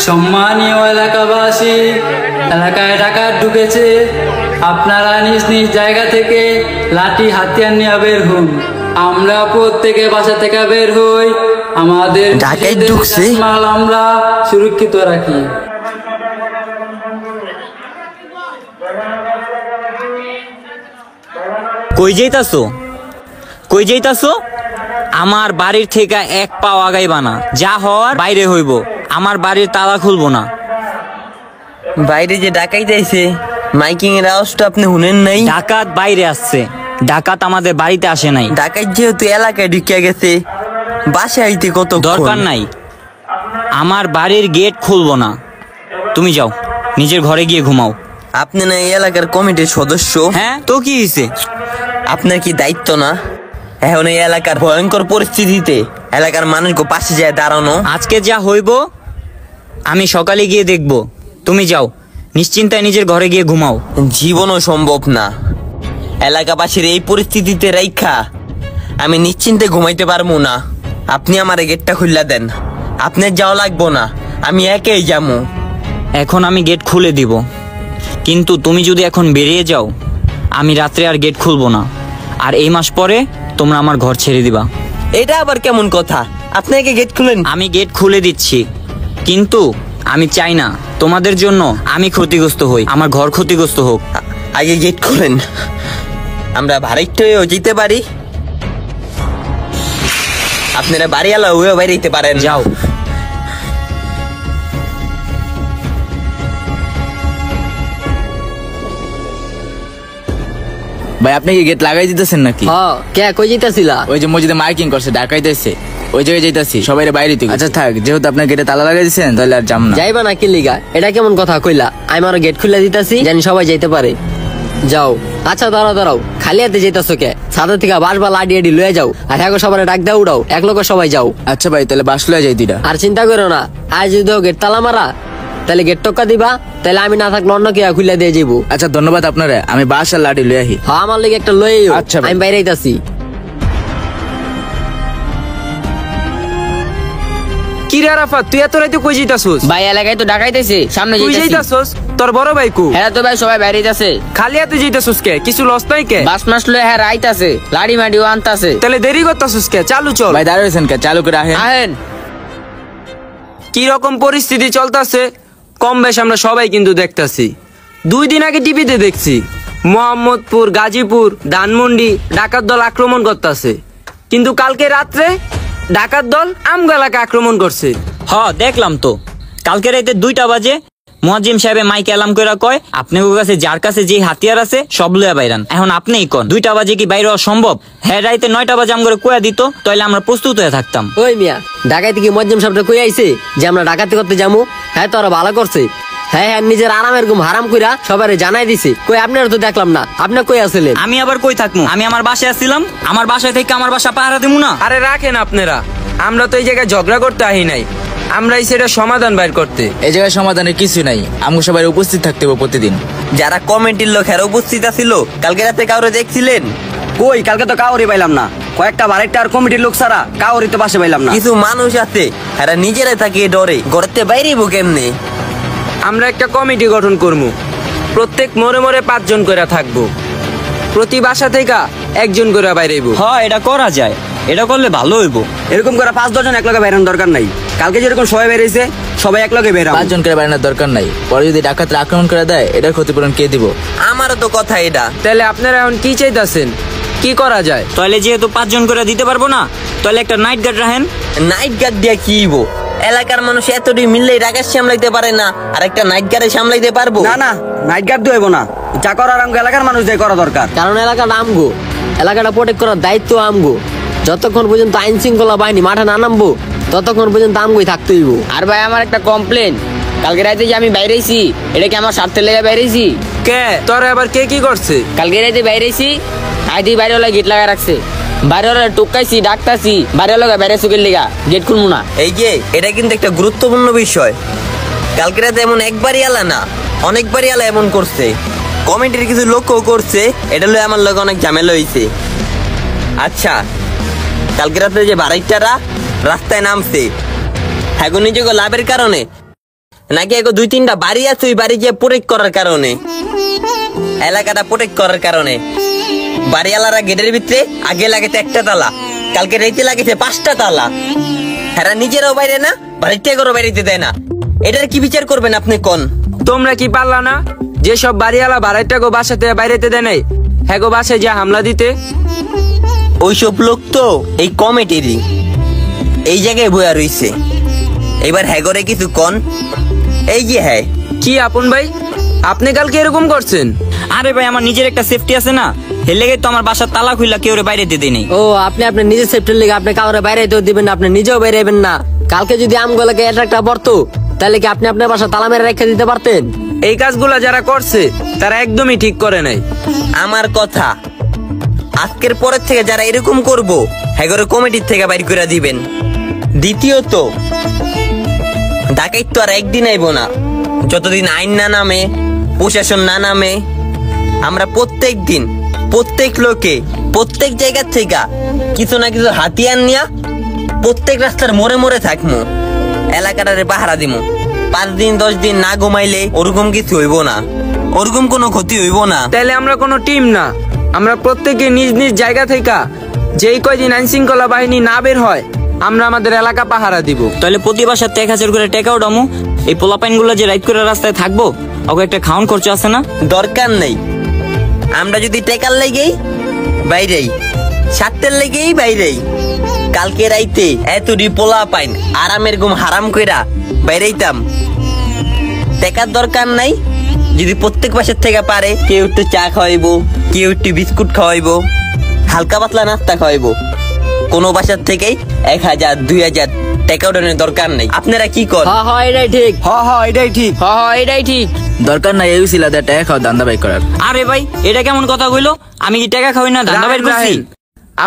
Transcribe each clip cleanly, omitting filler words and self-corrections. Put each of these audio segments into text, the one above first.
সম্মানীয় এলাকাবাসী, এলাকায় ডাকাত ঢুকেছে। আপনারা নিজ নিজ জায়গা থেকে লাঠি হাতিয়ার নিয়ে বের হন। আমরা প্রত্যেকে বাসা থেকে বের হই, আমাদের মাল আমরা সুরক্ষিত রাখি। কই যাইতাছো? কই যাইতাছো? আমার বাড়ির থেকে এক পাও আগাইবা না, যা হওয়ার বাইরে হইব। আমার বাড়ির তালা খুলবো না। বাইরে যে ডাকাইতে আইছে, মাইকিং এর আওয়াজটা আপনি শুনেন নাই? ডাকাত বাইরে আসছে, ডাকাত আমাদের বাড়িতে আসে নাই। ডাকাত যেহেতু এলাকায় ঢুকিয়া গেছে, বাসায় আইতে কত দরকার নাই। আমার বাড়ির গেট খুলবো না। তুমি যাও, নিজের ঘরে গিয়ে ঘুমাও। আপনি না এই এলাকার কমিটির সদস্য? হ্যাঁ, তো কি হয়েছে? আপনার কি দায়িত্ব না এখন এই এলাকার ভয়ঙ্কর পরিস্থিতিতে এলাকার মানুষকে পাশে যায় দাঁড়ানো? আজকে যা হইব আমি সকালে গিয়ে দেখব। তুমি যাও, নিশ্চিন্তায় নিজের ঘরে গিয়ে ঘুমাও। জীবনও সম্ভব না এলাকাবাসীর এই পরিস্থিতিতে রাইখা আমি নিশ্চিন্তে ঘুমাইতে পারবো না। আপনি আমার গেটটা খুললা দেন, আপনার যাওয়া লাগবো না, আমি একাই যাবো। এখন আমি গেট খুলে দিব, কিন্তু তুমি যদি এখন বেরিয়ে যাও আমি রাত্রে আর গেট খুলবো না। আর এই মাস পরে তোমরা আমার ঘর ছেড়ে দিবা। এটা আবার কেমন কথা? আপনাকে গেট খুলেন? আমি গেট খুলে দিচ্ছি, কিন্তু আমি চাই না তোমাদের জন্য আমি ক্ষতিগ্রস্ত হই, আমার ঘর ক্ষতিগ্রস্ত হোক। আগে গেট খুলেন, আমরা ভাড়াইতে হয়েও যেতে পারি, আপনারা বাড়িওয়ালা হয়েও বাইরেতে পারেন। যাও। ভাই আপনি কি গেট লাগাই দিতেছেন নাকি? হ্যাঁ, কে কই যাইতাছিলা? ওই যে মসজিদে মাইকিং করছে, ডাকাইতেছে, ওই জায়গায় যাইতাছি। সবাই বাইরে তুই। আচ্ছা থাক, যেহেতু আপনার গেটে তালা লাগাই দিয়েছেন তাহলে আর যাম না। যাইবা না কি লিগা? এটা কেমন কথা কইলা? আমি আরো গেট খুলে দিতাছি, জানি সবাই যাইতে পারে। যাও। আচ্ছা দাঁড়াও দাঁড়াও, খালি হাতে যাইতাছো কে? ছাদের থেকে বাঁশ বা লাডি আডি লয়ে যাও, আর হ্যাঁ সবাই ডাক দাও, উড়াও, এক লোক সবাই যাও। আচ্ছা ভাই, তাহলে বাস লয়ে যাই দুইটা। আর চিন্তা করো না, আজ যদি গেট তালা মারা তাহলে গেট টক্কা দিবা, তাহলে আমি না থাকলে অন্য কে খুলে দিয়ে যাইবো। আচ্ছা ধন্যবাদ আপনারা, আমি বাস আর লাঠি লয়ে আহি। হ্যাঁ, আমার লিগে একটা লয়ে আচ্ছা ভাই। আমি বাইরে আইতাছি। কি রে আরাফাত, তুই এত রাইতে কই যাইতাছস? ভাই এলাকায় তো ডাকাইতেছে, সামনে তুই যাইতাছস? তোর বড় ভাই কো? হ্যাঁ তো ভাই সবাই বাইরে যাচ্ছে। খালি হাতে যাইতাছস কে? কিছু লস নাই কে? বাস মাস লয়ে হ্যাঁ রাইতাছে, লাড়ি মাডিও আনতাছে। তাহলে দেরি করতাছস কে? চালু চল। ভাই দাঁড়াইছেন কে? চালু করে আহেন। আহেন। কি রকম পরিস্থিতি চলতেছে কম বেশ আমরা সবাই কিন্তু দেখতাছি। 2 দিন আগে টিভিতে দেখছি মোহাম্মদপুর, গাজীপুর, ধানমন্ডি ডাকাত দল আক্রমণ করতেছে, কিন্তু কালকে রাত্রে ডাকাত দল আমগো এলাকা আক্রমণ করছে। দেখলাম তো, কালকে রাতে 2টা বাজে মুয়াজ্জিম সাহেব মাইকে এলাম কইরা কয় আপনার কাছে যার কাছে যে হাতিয়ার আছে সব লইয়া বাইরান। এখন আপনিই কোন 2টা বাজে কি বাইরে হওয়া সম্ভব? হ্যাঁ, রাইতে 9টা বাজে আমগরে কইয়া দিত, তাইলে আমরা প্রস্তুত হয়ে থাকতাম। ওই মিয়া, ডাকাইতে কি মুয়াজ্জিম সাহেবটা কই আইছে যে আমরা ডাকাতি করতে যামু? হ্যাঁ, তোরা ভালো করছে। হ্যাঁ, নিজের আরামের ঘুম হারাম কইরা সবারে জানাই দিছে। কই আপনারা তো দেখলাম না, আপনি কই আছিলেন? আমি আবার কই থাকমু? আমি আমার বাসায় আসছিলাম, আমার বাসায় থেকে আমার বাসা পাহারা দিমু না? আরে রাখেন আপনারা, আমরা তো এই জায়গায় ঝগড়া করতে আহি নাই, আমরা এই সেটা সমাধান বাইর করতে। এই জায়গায় সমাধানের কিছু নাই, আমগো সবাই উপস্থিত থাকতে হবে প্রতিদিন। যারা কমিটির লোক এরা উপস্থিত ছিল, কালকে রাতে কাউরে দেখছিলেন? কই, কালকে তো কাউরি পাইলাম না। কয়েকটা বারেকটা আর কমিটির লোক ছাড়া কাউরি তো পাশে পাইলাম না। কিছু মানুষ আছে এরা নিজেরাই থাকে ডরে, ঘরেতে বাইরেইব কেমনে? আমরা একটা কমিটি গঠন করবো, প্রত্যেক মোড়ে মোড়ে 5 জন করে থাকবো, প্রতি বাসা থেকে 1 জন করে বাইরেইব। এটা করা যায়, এটা করলে ভালো হইব। এরকম করে 5-10 জন একলগে বেরানোর দরকার নাই। কালকে যেরকম সবাই বেরিয়েছে সবাই একলগে বেরাম। 5 জন করে বেরানোর দরকার নাই, পরে যদি ডাকাতরা আক্রমণ করে দেয় এটার ক্ষতিপূরণ কে দিব? আমারও তো কথা এটা। তাহলে আপনারা এখন কি চাইতাছেন, কি করা যায়? তাহলে যেহেতু 5 জন করে দিতে পারবো না, তাহলে একটা নাইট গার্ড রাখেন। নাইট গার্ড দিয়া কি হইব? এলাকার মানুষ এতটি মিললেই ডাকাত সামলাইতে পারে না, আর একটা নাইট গার্ডে সামলাইতে পারবো? না না, নাইট গার্ড হইব না, যা করার আমগো এলাকার মানুষ দিয়ে করা দরকার। কারণ এলাকাটা আমগো, এলাকাটা প্রোটেক্ট করার দায়িত্ব আমগো। যতক্ষণ পর্যন্ত আইন শৃঙ্খলা বাহিনী মাঠে না নামবো ততক্ষণ পর্যন্ত আমগোই থাকতে হইব। আর ভাই আমার একটা কমপ্লেন, কালকে রাতে যে আমি বাইরেছি এটা কি আমার স্বার্থে লেগে বাইরেছি? কে তোরা আবার কে কি করছে? কালকে রাতে বাইরেছি, আইদি বাইরেওয়ালা গেট লাগা রাখছে, বাইরেওয়ালা টুকাইছি, ডাকতাছি, বাইরেওয়ালা বাইরে চুকের লিগা গেট খুলবো না। এই যে এটা কিন্তু একটা গুরুত্বপূর্ণ বিষয়। কালকে রাতে এমন একবারই আলা না, অনেকবারই আলা এমন করছে। কমিটির কিছু লোকও করছে, এটা লয়ে আমার লগে অনেক ঝামেলা হয়েছে। আচ্ছা, কালকে রাতে যে বাড়াইটারা রাস্তায় নামছে, হ্যাঁ নিজেকে লাভের কারণে নাকি এগো 2-3টা বাড়ি আছে ওই বাড়ি গিয়ে প্রোটেক্ট করার কারণে, এলাকাটা প্রোটেক্ট করার কারণে বাড়িওয়ালারা গেটের ভিতরে আগে লাগেছে 1টা তালা, কালকে রাইতে লাগেছে 5টা তালা। হ্যাঁ নিজেরাও বাইরে না, বাড়ির থেকে বাইরেতে দেয় না। এটার কি বিচার করবেন আপনি কোন? তোমরা কি পারলা না যেসব বাড়িওয়ালা ভাড়াটা গো বাসাতে বাইরেতে দেয় নাই, হ্যাঁ গো বাসায় যা হামলা দিতে? ওইসব লোক তো এই কমিটিরই, এই জায়গায় বয়া রইছে। এবার হ্যাগরে কিছু কোন? এই যে হ্যাঁ কি আপন ভাই, আপনি কালকে এরকম করছেন? আরে ভাই আমার নিজের একটা সেফটি আছে না, এর লেগে তো আমার বাসার তালা খুললা কেউ বাইরে দিতে নেই। ও আপনি আপনার নিজের সেফটির লেগে আপনি কাউরে বাইরে দিতে দিবেন না, আপনি নিজেও বাইরে হবেন না। কালকে যদি আমগুলোকে একটা পড়তো তাহলে কি আপনি আপনার বাসা তালা মেরে রেখে দিতে পারতেন? এই কাজগুলা যারা করছে তারা একদমই ঠিক করে নাই। আমার কথা, আজকের পরের থেকে যারা এরকম করব হ্যাগরে কমিটির থেকে বাইর করে দিবেন। দ্বিতীয়ত, ডাকাইত তো আর একদিন আইব না, যতদিন আইন না নামে, প্রশাসন না নামে। আমরা প্রত্যেক দিন প্রত্যেক লোকে প্রত্যেক জায়গা থেকে কিছু না কিছু হাতিয়ার নিয়া প্রত্যেক রাস্তার মোড়ে মোড়ে থাকবো, এলাকাটারে পাহারা দিমু। 5 দিন 10 দিন না ঘুমাইলে ওরকম কিছু হইব না, ওরকম কোনো ক্ষতি হইব না। তাইলে আমরা কোনো টিম না, আমরা প্রত্যেকে নিজ নিজ জায়গা থেকে যেই কয়দিন আইন শৃঙ্খলা বাহিনী না বের হয় আমরা আমাদের এলাকা পাহারা দিব। তাহলে প্রতি বাসার 1000 করে টাকাও ডামু। এই পোলাপাইন গুলো যে রাইড করে রাস্তায় থাকবো ওকে একটা খাওয়ান খরচ আছে না? দরকার নেই, আমরা যদি টেকার লেগেই বাইরেই, স্বার্থের লেগেই বাইরেই, কালকে রাইতে এত পোলা পাইন আরামের ঘুম হারাম কইরা বাইরেইতাম। টেকার দরকার নাই, যদি প্রত্যেক বাসার থেকে পারে কেউ একটু চা খাওয়াইবো, কেউ একটু বিস্কুট খাওয়াইবো, হালকা পাতলা নাস্তা খাওয়াইবো। কোনো বাসার থেকেই 1000 2000 টাকা উঠানোর দরকার নেই। আপনারা কি করেন? হ্যাঁ হ্যাঁ এটাই ঠিক। এটাই ঠিক। এটাই ঠিক। দরকার নাই এই সিলাতে টাকা খাও দান্দা বাই করার। আরে ভাই এটা কেমন কথা কইলো? আমি কি টাকা খাওয়াই না ধান্দা বের করছি?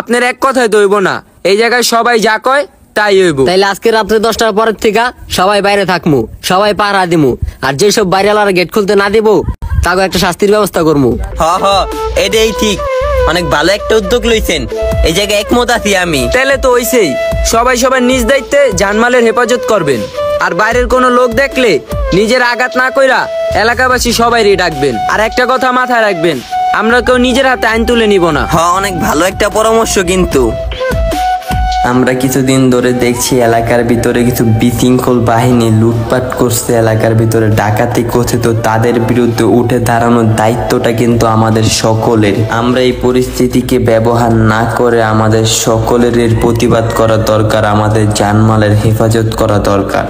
আপনার এক কথাই তো হইব না, এই জায়গায় সবাই যা কয় তাই হইব। তাইলে আজকে রাত্রে 10টার পরের থেকে সবাই বাইরে থাকমু, সবাই পাহারা দিমু, আর যেসব বাইরেওয়ালারা গেট খুলতে না দেবো তাকে একটা শাস্তির ব্যবস্থা করমু। এটাই ঠিক, অনেক ভালো একটা উদ্যোগ লইছেন, এই জায়গায় একমত আছি আমি। তাইলে তো হইছেই, সবাই সবার নিজ দায়িত্বে জানমালের হেফাজত করবেন, আর বাইরের কোনো লোক দেখলে নিজের আঘাত না কইরা এলাকাবাসী সবাইরই ডাকবেন। আর একটা কথা মাথায় রাখবেন, আমরা কেউ নিজের হাতে আইন তুলে নিব না। অনেক ভালো একটা পরামর্শ। কিন্তু আমরা কিছুদিন ধরে দেখছি এলাকার ভিতরে কিছু বিশৃঙ্খল বাহিনী লুটপাট করছে, এলাকার ভিতরে ডাকাতি করছে, তো তাদের বিরুদ্ধে উঠে দাঁড়ানোর দায়িত্বটা কিন্তু আমাদের সকলের। আমরা এই পরিস্থিতিকে ব্যবহার না করে আমাদের সকলের এর প্রতিবাদ করা দরকার, আমাদের জানমালের হেফাজত করা দরকার।